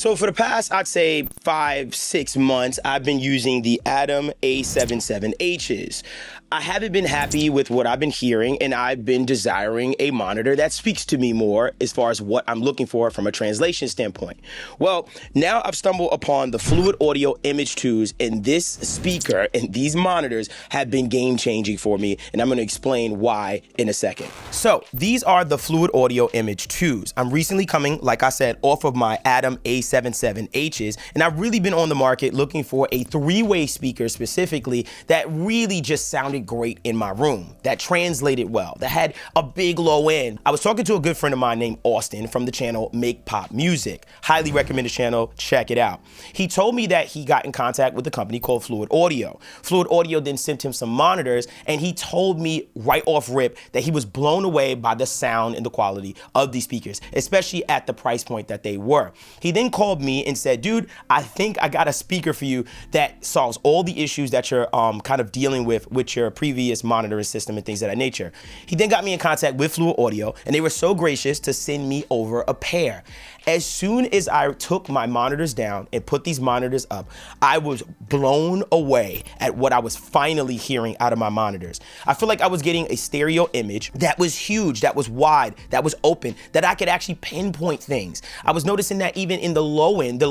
So for the past, I'd say 5-6 months, I've been using the Atom A77Hs. I haven't been happy with what I've been hearing, and I've been desiring a monitor that speaks to me more as far as what I'm looking for from a translation standpoint. Well, now I've stumbled upon the Fluid Audio Image 2s, and this speaker and these monitors have been game-changing for me, and I'm going to explain why in a second. So these are the Fluid Audio Image 2s. I'm recently coming, like I said, off of my Atom A77Hs, and I've really been on the market looking for a three-way speaker specifically that really just sounded great in my room, that translated well, that had a big low end. I was talking to a good friend of mine named Austin from the channel Make Pop Music. Highly recommend the channel, check it out. He told me that he got in contact with a company called Fluid Audio. Fluid Audio then sent him some monitors, and he told me right off rip that he was blown away by the sound and the quality of these speakers, especially at the price point that they were. He then called me and said, dude, I think I got a speaker for you that solves all the issues that you're kind of dealing with your previous monitoring system and things of that nature. He then got me in contact with Fluid Audio, and they were so gracious to send me over a pair. As soon as I took my monitors down and put these monitors up, I was blown away at what I was finally hearing out of my monitors. I feel like I was getting a stereo image that was huge, that was wide, that was open, that I could actually pinpoint things. I was noticing that even in the low end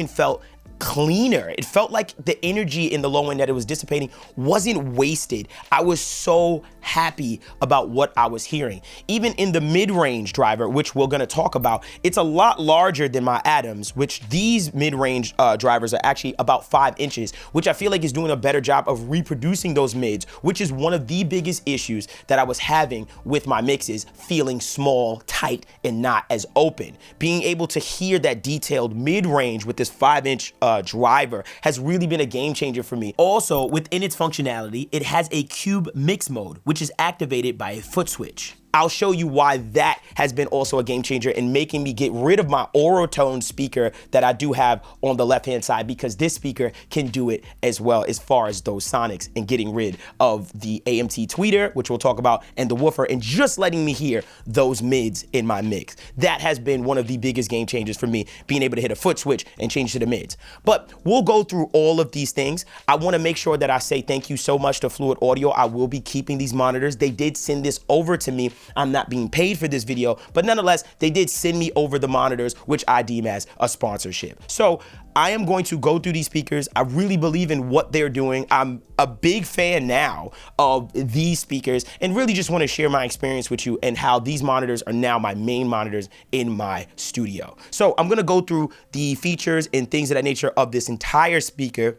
felt cleaner. It felt like the energy in the low end that it was dissipating wasn't wasted. I was so happy about what I was hearing. Even in the mid-range driver, which we're gonna talk about, it's a lot larger than my Atoms, which these mid-range drivers are actually about 5 inches, which I feel like is doing a better job of reproducing those mids, which is one of the biggest issues that I was having with my mixes, feeling small, tight, and not as open. Being able to hear that detailed mid-range with this 5-inch driver has really been a game changer for me. Also, within its functionality, it has a Cubemix Mode, which is activated by a foot switch. I'll show you why that has been also a game changer in making me get rid of my Orotone speaker that I do have on the left-hand side, because this speaker can do it as well as far as those sonics and getting rid of the AMT Tweeter, which we'll talk about, and the woofer, and just letting me hear those mids in my mix. That has been one of the biggest game changers for me, being able to hit a foot switch and change to the mids. But we'll go through all of these things. I want to make sure that I say thank you so much to Fluid Audio. I will be keeping these monitors. They did send this over to me. I'm not being paid for this video, but nonetheless, they did send me over the monitors, which I deem as a sponsorship. So I am going to go through these speakers. I really believe in what they're doing. I'm a big fan now of these speakers, and really just want to share my experience with you and how these monitors are now my main monitors in my studio. So I'm gonna go through the features and things of that nature of this entire speaker,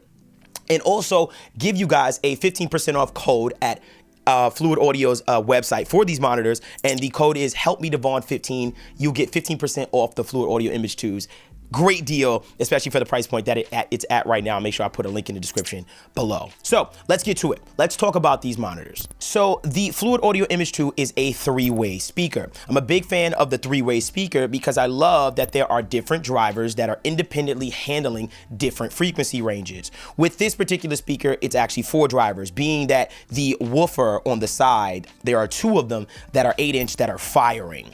and also give you guys a 15% off code at Fluid Audio's website for these monitors, and the code is HelpMeDevvon15. You'll get 15% off the Fluid Audio Image 2s. Great deal, especially for the price point that it's at right now. Make sure I put a link in the description below. So let's get to it. Let's talk about these monitors. So the Fluid Audio Image 2 is a three-way speaker. I'm a big fan of the three-way speaker because I love that there are different drivers that are independently handling different frequency ranges. With this particular speaker, it's actually 4 drivers, being that the woofer on the side, there are 2 of them that are 8-inch that are firing.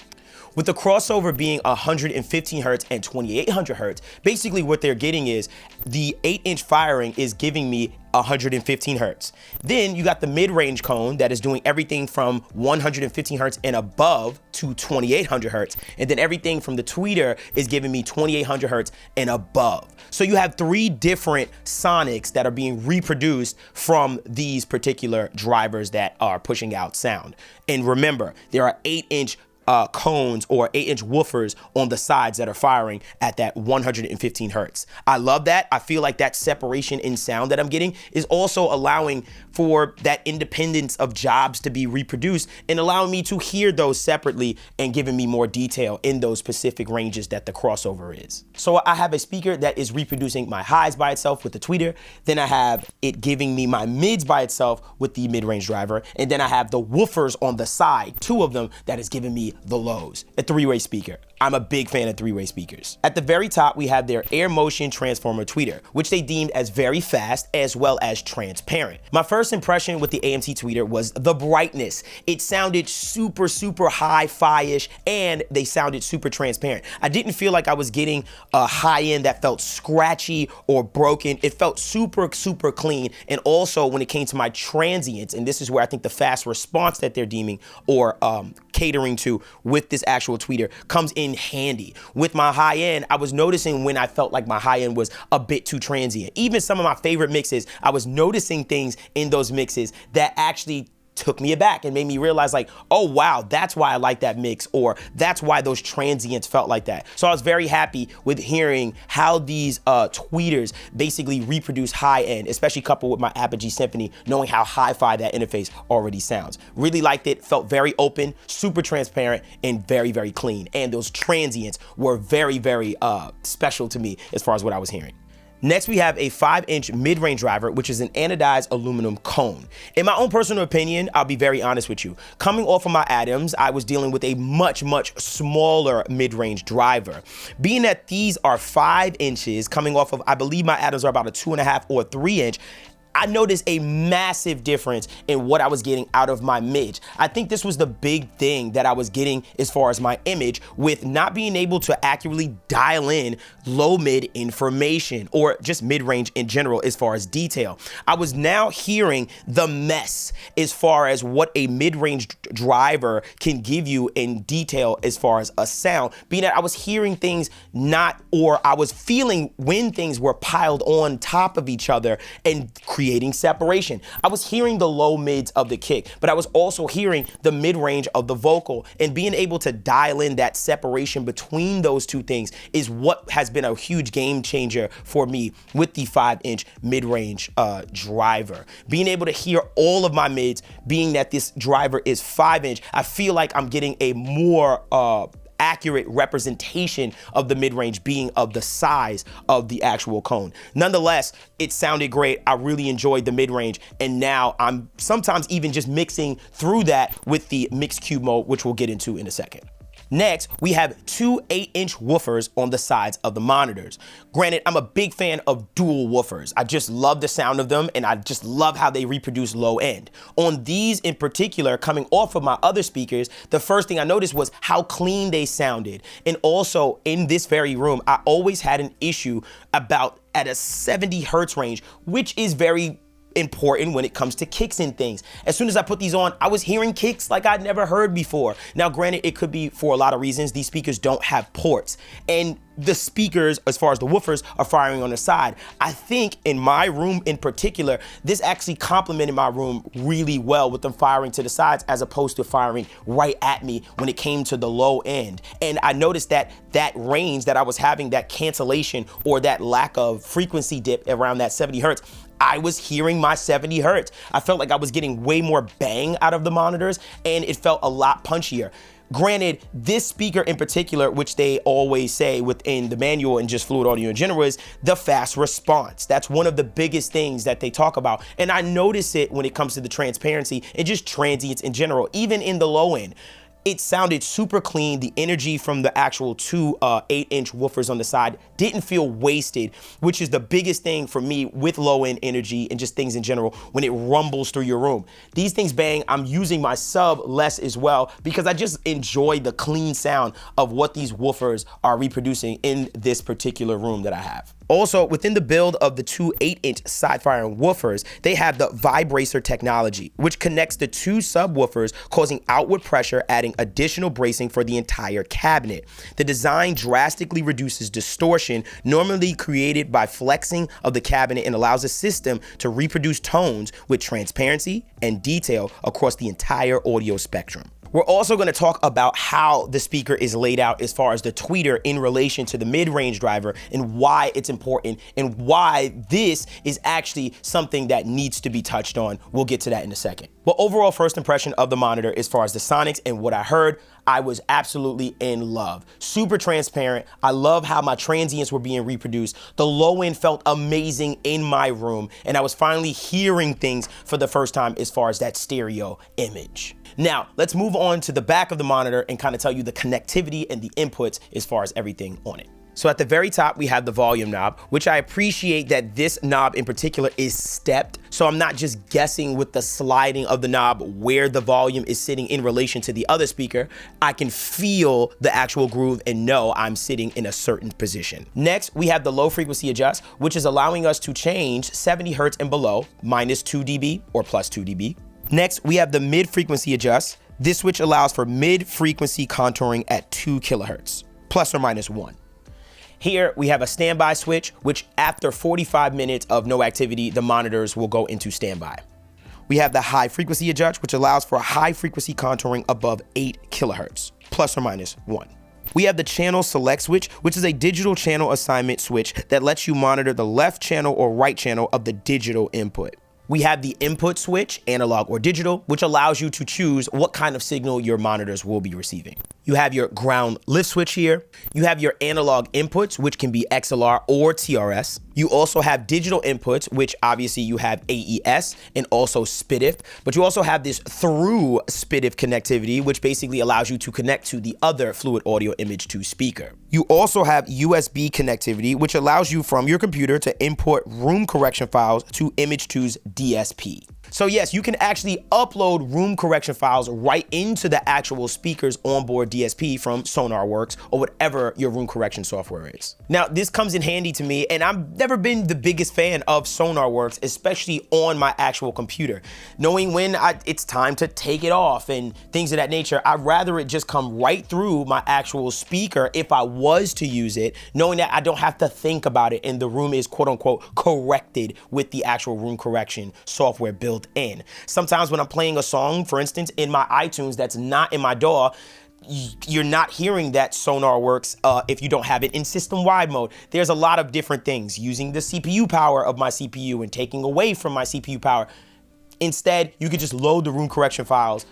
With the crossover being 115 hertz and 2800 hertz, basically what they're getting is the 8-inch firing is giving me 115 hertz. Then you got the mid-range cone that is doing everything from 115 hertz and above to 2800 hertz. And then everything from the tweeter is giving me 2800 hertz and above. So you have 3 different sonics that are being reproduced from these particular drivers that are pushing out sound. And remember, there are 8-inch cones or 8-inch woofers on the sides that are firing at that 115 hertz. I love that. I feel like that separation in sound that I'm getting is also allowing for that independence of jobs to be reproduced and allowing me to hear those separately and giving me more detail in those specific ranges that the crossover is. So I have a speaker that is reproducing my highs by itself with the tweeter. Then I have it giving me my mids by itself with the mid-range driver. And then I have the woofers on the side, 2 of them, that is giving me the lows. A three-way speaker. I'm a big fan of three-way speakers. At the very top, we have their Air Motion Transformer Tweeter, which they deemed as very fast as well as transparent. My first impression with the AMT Tweeter was the brightness. It sounded super, super hi-fi-ish, and they sounded super transparent. I didn't feel like I was getting a high-end that felt scratchy or broken. It felt super, super clean. And also when it came to my transients, and this is where I think the fast response that they're deeming or catering to with this actual tweeter comes in handy. With my high end, I was noticing when I felt like my high end was a bit too transient. Even some of my favorite mixes, I was noticing things in those mixes that actually took me aback and made me realize like, oh wow, that's why I like that mix, or that's why those transients felt like that. So I was very happy with hearing how these tweeters basically reproduce high end, especially coupled with my Apogee Symphony, knowing how hi-fi that interface already sounds. Really liked it, felt very open, super transparent, and very, very clean. And those transients were very, very special to me as far as what I was hearing. Next, we have a 5-inch mid-range driver, which is an anodized aluminum cone. In my own personal opinion, I'll be very honest with you. Coming off of my Adams, I was dealing with a much, much smaller mid-range driver. Being that these are 5 inches, coming off of, I believe my Adams are about a 2.5 or 3 inch, I noticed a massive difference in what I was getting out of my mid. I think this was the big thing that I was getting as far as my image, with not being able to accurately dial in low mid information or just mid range in general as far as detail. I was now hearing the mess as far as what a mid range driver can give you in detail as far as a sound, being that I was hearing things I was feeling when things were piled on top of each other and creating separation. I was hearing the low mids of the kick, but I was also hearing the mid range of the vocal, and being able to dial in that separation between those two things is what has been a huge game changer for me with the 5-inch mid-range driver. Being able to hear all of my mids, being that this driver is 5-inch, I feel like I'm getting a more accurate representation of the mid-range being of the size of the actual cone. Nonetheless, it sounded great. I really enjoyed the mid-range, and now I'm sometimes even just mixing through that with the mixed cube mode, which we'll get into in a second. Next, we have 2 8-inch woofers on the sides of the monitors. Granted, I'm a big fan of dual woofers. I just love the sound of them, and I just love how they reproduce low end. On these in particular, coming off of my other speakers, the first thing I noticed was how clean they sounded. And also in this very room, I always had an issue about at a 70 hertz range, which is very important when it comes to kicks and things. As soon as I put these on, I was hearing kicks like I'd never heard before. Now, granted, it could be for a lot of reasons. These speakers don't have ports, and the speakers, as far as the woofers, are firing on the side. I think in my room in particular, this actually complemented my room really well with them firing to the sides as opposed to firing right at me when it came to the low end. And I noticed that that range that I was having, that cancellation or that lack of frequency dip around that 70 hertz, I was hearing my 70 hertz. I felt like I was getting way more bang out of the monitors, and it felt a lot punchier. Granted, this speaker in particular, which they always say within the manual and just Fluid Audio in general, is the fast response. That's one of the biggest things that they talk about. And I notice it when it comes to the transparency and just transients in general, even in the low end. It sounded super clean. The energy from the actual 2 8-inch woofers on the side didn't feel wasted, which is the biggest thing for me with low end energy and just things in general when it rumbles through your room. These things bang. I'm using my sub less as well because I just enjoy the clean sound of what these woofers are reproducing in this particular room that I have. Also, within the build of the 2 8-inch side-firing woofers, they have the vibracer technology, which connects the 2 subwoofers, causing outward pressure, adding additional bracing for the entire cabinet. The design drastically reduces distortion normally created by flexing of the cabinet and allows the system to reproduce tones with transparency and detail across the entire audio spectrum. We're also going to talk about how the speaker is laid out as far as the tweeter in relation to the mid-range driver and why it's important and why this is actually something that needs to be touched on. We'll get to that in a second. But overall first impression of the monitor as far as the sonics and what I heard, I was absolutely in love. Super transparent. I love how my transients were being reproduced. The low end felt amazing in my room, and I was finally hearing things for the first time as far as that stereo image. Now, let's move on to the back of the monitor and kind of tell you the connectivity and the inputs as far as everything on it. So at the very top, we have the volume knob, which I appreciate that this knob in particular is stepped. So I'm not just guessing with the sliding of the knob where the volume is sitting in relation to the other speaker. I can feel the actual groove and know I'm sitting in a certain position. Next, we have the low frequency adjust, which is allowing us to change 70 hertz and below, minus 2 dB or plus 2 dB. Next, we have the mid frequency adjust. This switch allows for mid frequency contouring at 2 kilohertz, plus or minus 1. Here we have a standby switch, which after 45 minutes of no activity, the monitors will go into standby. We have the high frequency adjust, which allows for high frequency contouring above 8 kilohertz, plus or minus 1. We have the channel select switch, which is a digital channel assignment switch that lets you monitor the left channel or right channel of the digital input. We have the input switch, analog or digital, which allows you to choose what kind of signal your monitors will be receiving. You have your ground lift switch here. You have your analog inputs, which can be XLR or TRS. You also have digital inputs, which obviously you have AES and also SPDIF, but you also have this through SPDIF connectivity, which basically allows you to connect to the other Fluid Audio Image 2 speaker. You also have USB connectivity, which allows you from your computer to import room correction files to Image 2's DSP. So yes, you can actually upload room correction files right into the actual speaker's onboard DSP from SonarWorks or whatever your room correction software is. Now, this comes in handy to me, and I've never been the biggest fan of SonarWorks, especially on my actual computer. Knowing when it's time to take it off and things of that nature, I'd rather it just come right through my actual speaker if I was to use it, knowing that I don't have to think about it and the room is quote unquote corrected with the actual room correction software built in. Sometimes when I'm playing a song, for instance, in my iTunes that's not in my DAW, you're not hearing that SonarWorks if you don't have it in system-wide mode. There's a lot of different things, using the CPU power of my CPU and taking away from my CPU power. Instead, you could just load the room correction files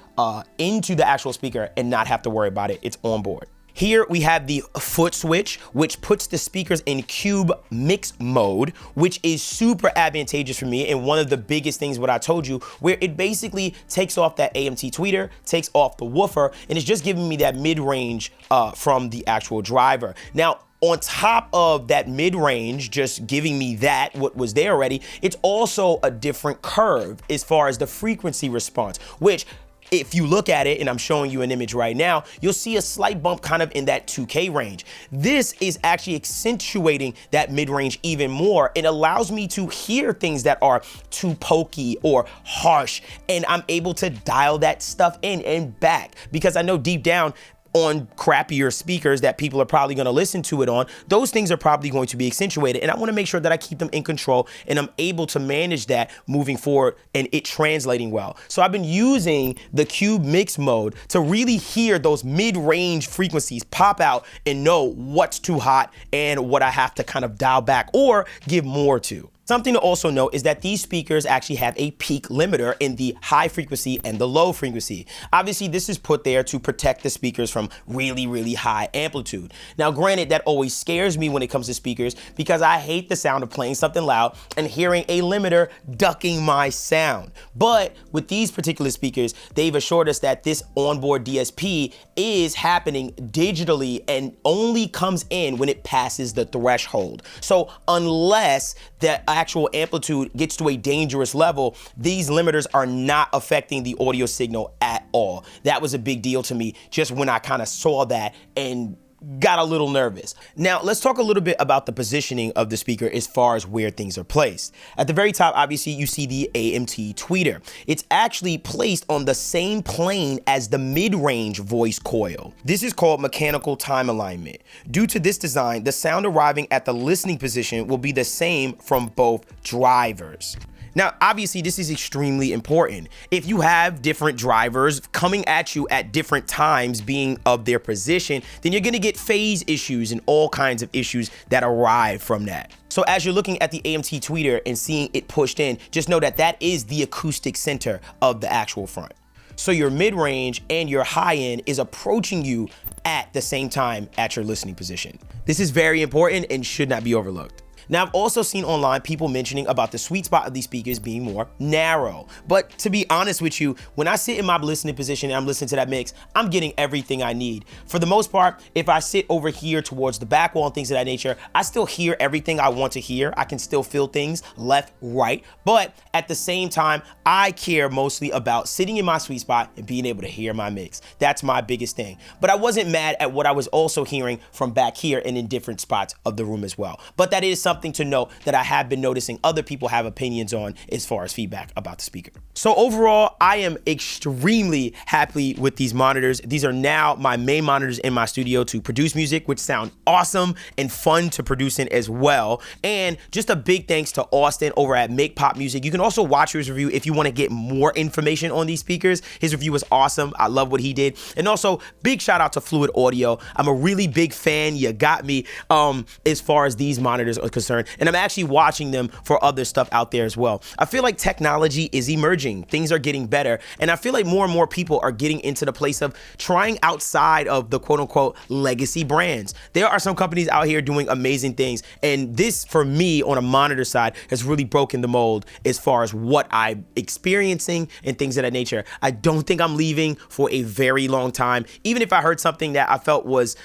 into the actual speaker and not have to worry about it. It's on board. Here we have the foot switch, which puts the speakers in Cubemix mode, which is super advantageous for me. And one of the biggest things, what I told you, where it basically takes off that AMT tweeter, takes off the woofer, and it's just giving me that mid-range from the actual driver. Now, on top of that mid-range, just giving me that, what was there already, it's also a different curve as far as the frequency response, which if you look at it, and I'm showing you an image right now, you'll see a slight bump kind of in that 2K range. This is actually accentuating that mid-range even more. It allows me to hear things that are too pokey or harsh, and I'm able to dial that stuff in and back, because I know deep down, on crappier speakers that people are probably going to listen to it on, those things are probably going to be accentuated, and I want to make sure that I keep them in control and I'm able to manage that moving forward and it translating well. So I've been using the Cubemix mode to really hear those mid-range frequencies pop out and know what's too hot and what I have to kind of dial back or give more to. Something to also note is that these speakers actually have a peak limiter in the high frequency and the low frequency. Obviously, this is put there to protect the speakers from really, really high amplitude. Now, granted, that always scares me when it comes to speakers because I hate the sound of playing something loud and hearing a limiter ducking my sound. But with these particular speakers, they've assured us that this onboard DSP is happening digitally and only comes in when it passes the threshold. So unless the actual amplitude gets to a dangerous level, these limiters are not affecting the audio signal at all. That was a big deal to me just when I kind of saw that and got a little nervous. Now, let's talk a little bit about the positioning of the speaker as far as where things are placed. At the very top, obviously, you see the AMT tweeter. It's actually placed on the same plane as the mid-range voice coil. This is called mechanical time alignment. Due to this design, the sound arriving at the listening position will be the same from both drivers. Now, obviously, this is extremely important. If you have different drivers coming at you at different times being of their position, then you're gonna get phase issues and all kinds of issues that arrive from that. So as you're looking at the AMT tweeter and seeing it pushed in, just know that that is the acoustic center of the actual front. So your mid-range and your high-end is approaching you at the same time at your listening position. This is very important and should not be overlooked. Now, I've also seen online people mentioning about the sweet spot of these speakers being more narrow. But to be honest with you, when I sit in my listening position and I'm listening to that mix, I'm getting everything I need. For the most part, if I sit over here towards the back wall and things of that nature, I still hear everything I want to hear. I can still feel things left, right. But at the same time, I care mostly about sitting in my sweet spot and being able to hear my mix. That's my biggest thing. But I wasn't mad at what I was also hearing from back here and in different spots of the room as well. But that is something to note that I have been noticing other people have opinions on as far as feedback about the speaker. So overall, I am extremely happy with these monitors. These are now my main monitors in my studio to produce music, which sound awesome and fun to produce in as well. And just a big thanks to Austin over at Make Pop Music. You can also watch his review if you want to get more information on these speakers. His review was awesome. I love what he did. And also, big shout out to Fluid Audio. I'm a really big fan. You got me as far as these monitors are concerned. And I'm actually watching them for other stuff out there as well. I feel like technology is emerging. Things are getting better. And I feel like more and more people are getting into the place of trying outside of the quote unquote legacy brands. There are some companies out here doing amazing things. And this, for me, on a monitor side, has really broken the mold as far as what I'm experiencing and things of that nature. I don't think I'm leaving for a very long time. Even if I heard something that I felt was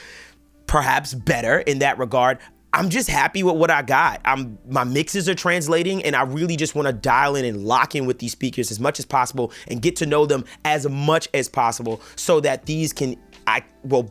perhaps better in that regard, I'm just happy with what I got. My mixes are translating, and I really just want to dial in and lock in with these speakers as much as possible and get to know them as much as possible so that these can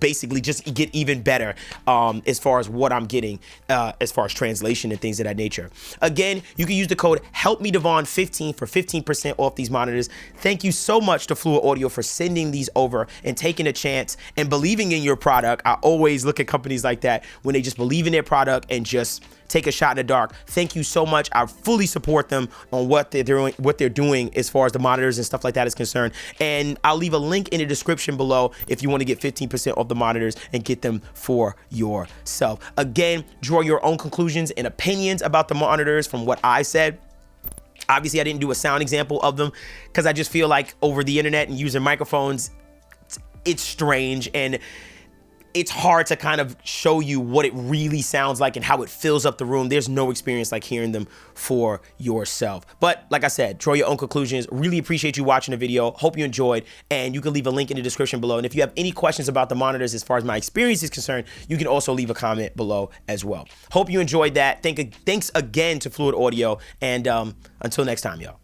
basically just get even better as far as what I'm getting as far as translation and things of that nature. Again, you can use the code HELPMEDevvon15 for 15% off these monitors. Thank you so much to Fluid Audio for sending these over and taking a chance and believing in your product. I always look at companies like that when they just believe in their product and just take a shot in the dark. Thank you so much. I fully support them on what they're doing as far as the monitors and stuff like that is concerned. And I'll leave a link in the description below if you want to get 15% off the monitors and get them for yourself. Again, draw your own conclusions and opinions about the monitors from what I said. Obviously, I didn't do a sound example of them because I just feel like over the internet and using microphones, it's strange and it's hard to kind of show you what it really sounds like and how it fills up the room. There's no experience like hearing them for yourself. But like I said, draw your own conclusions. Really appreciate you watching the video. Hope you enjoyed, and you can leave a link in the description below. And if you have any questions about the monitors as far as my experience is concerned, you can also leave a comment below as well. Hope you enjoyed that. Thanks again to Fluid Audio, and until next time, y'all.